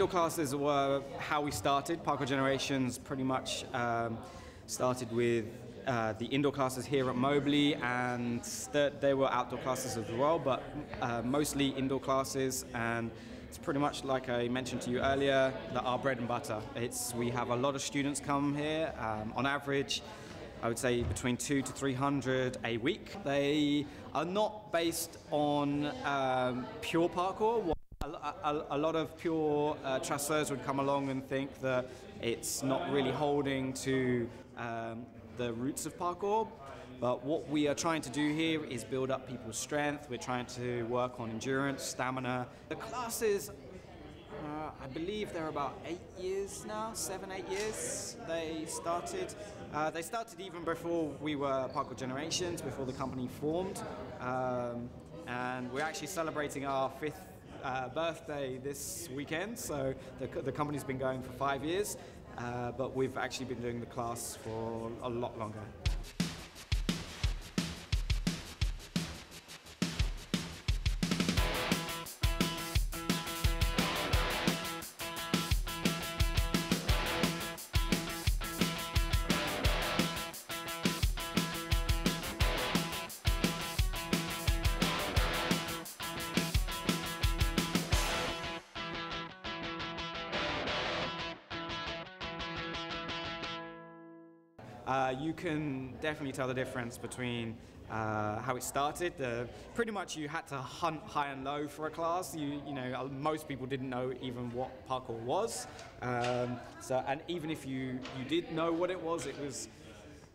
indoor classes were how we started. Parkour Generations pretty much started with the indoor classes here at Mobley, and there were outdoor classes as well, but mostly indoor classes. And it's pretty much like I mentioned to you earlier, our bread and butter. We have a lot of students come here. On average, I would say between 200 to 300 a week. They are not based on pure parkour. A lot of pure traceurs would come along and think that it's not really holding to the roots of parkour. But what we are trying to do here is build up people's strength. We're trying to work on endurance, stamina. The classes, I believe they're about 8 years now, 7, 8 years they started. They started even before we were Parkour Generations, before the company formed. And we're actually celebrating our 5th birthday this weekend. So the company's been going for 5 years, but we've actually been doing the class for a lot longer. You can definitely tell the difference between how it started. Pretty much you had to hunt high and low for a class. You know, most people didn't know even what parkour was. And even if you did know what it was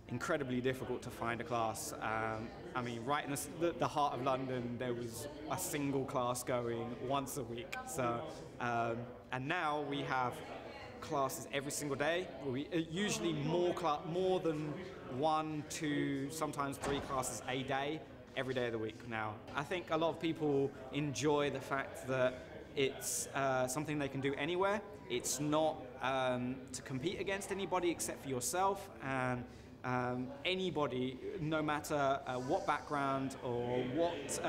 incredibly difficult to find a class. I mean, right in the heart of London, there was a single class going once a week. So, and now we have classes every single day. Usually more than 1, 2, sometimes 3 classes a day, every day of the week now. I think a lot of people enjoy the fact that it's something they can do anywhere. It's not to compete against anybody except for yourself, and anybody, no matter what background or what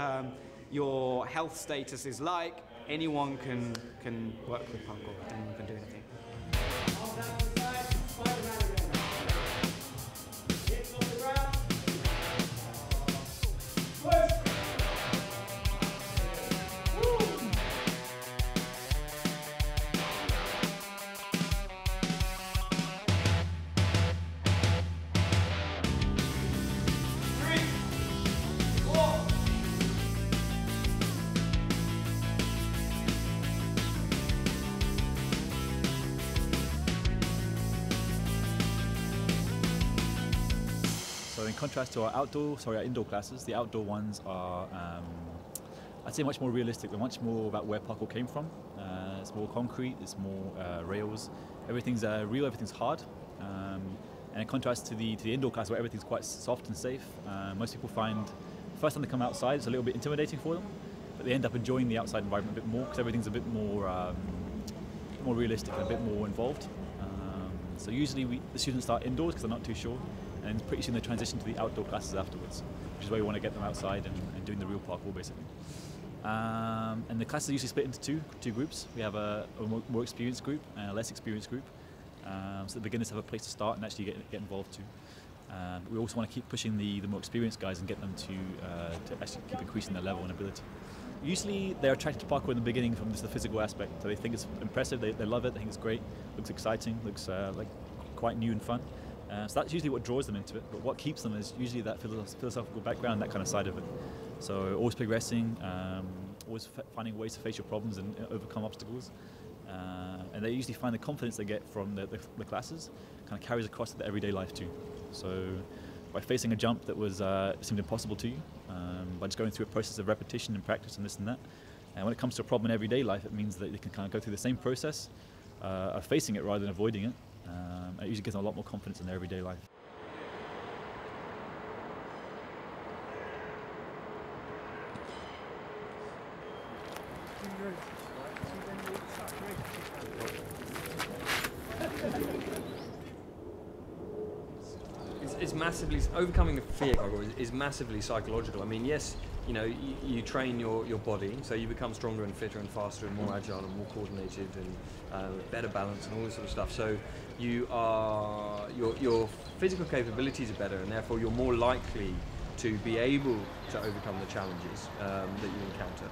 your health status is like, anyone can work with parkour, anyone can do anything. So in contrast to our indoor classes, the outdoor ones are, I'd say, much more realistic. They're much more about where parkour came from. It's more concrete, it's more rails. Everything's real, everything's hard. And in contrast to the indoor class, where everything's quite soft and safe, most people find the first time they come outside, it's a little bit intimidating for them, but they end up enjoying the outside environment a bit more because everything's a bit more realistic and a bit more involved. So usually the students start indoors because they're not too sure, and pretty soon they transition to the outdoor classes afterwards, which is where we want to get them outside and doing the real parkour basically. And the classes are usually split into two groups. We have a more experienced group and a less experienced group, so the beginners have a place to start and actually get involved too. We also want to keep pushing the more experienced guys and get them to actually keep increasing their level and ability. Usually they're attracted to parkour in the beginning from just the physical aspect, so they think it's impressive, they love it, they think it's great, looks exciting, looks like quite new and fun. So that's usually what draws them into it, but what keeps them is usually that philosophical background, that kind of side of it. So always progressing, always finding ways to face your problems and overcome obstacles. And they usually find the confidence they get from the classes kind of carries across to their everyday life too. So by facing a jump that was seemed impossible to you, by just going through a process of repetition and practice and this and that, and when it comes to a problem in everyday life, it means that they can kind of go through the same process of facing it rather than avoiding it. It usually gives them a lot more confidence in their everyday life. It's massively, overcoming the fear is massively psychological. I mean, yes, you know, you train your body, so you become stronger and fitter and faster and more agile and more coordinated and better balance and all this sort of stuff. So you are your physical capabilities are better, and therefore you're more likely to be able to overcome the challenges that you encounter.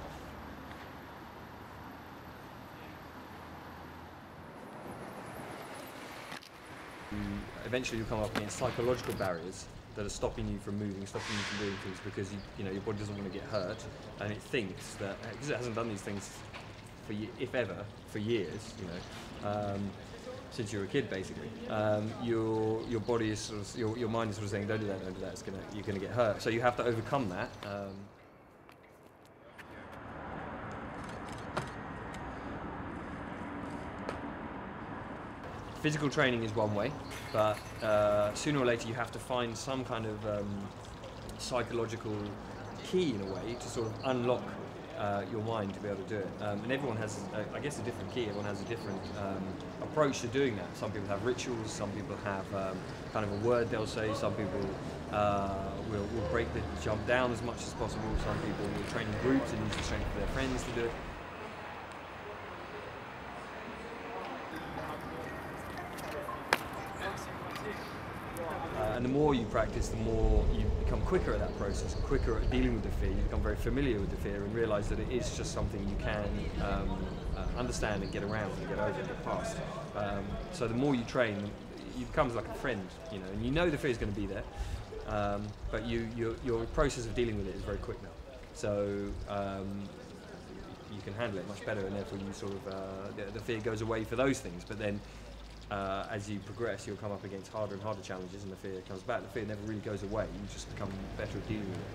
Eventually you'll come up against psychological barriers that are stopping you from moving, stopping you from doing things, because you know your body doesn't want to get hurt, and it thinks that, because it hasn't done these things for if ever for years, you know, since you were a kid basically, your body is sort of, your mind is sort of saying, don't do that, you're gonna get hurt. So you have to overcome that. Physical training is one way, but sooner or later you have to find some kind of psychological key in a way to sort of unlock your mind to be able to do it. And everyone has, I guess, a different key. Everyone has a different approach to doing that. Some people have rituals, some people have kind of a word they'll say, some people will break the jump down as much as possible, some people will train in groups and use the strength of their friends to do it. And the more you practice, the more you become quicker at that process, and quicker at dealing with the fear. You become very familiar with the fear and realise that it is just something you can understand and get around and get over and get past. So the more you train, it becomes like a friend, you know, and you know the fear is going to be there, but your process of dealing with it is very quick now. So you can handle it much better, and therefore you sort of the fear goes away for those things. But then as you progress, you'll come up against harder and harder challenges, and the fear comes back. The fear never really goes away. You just become better at dealing with it.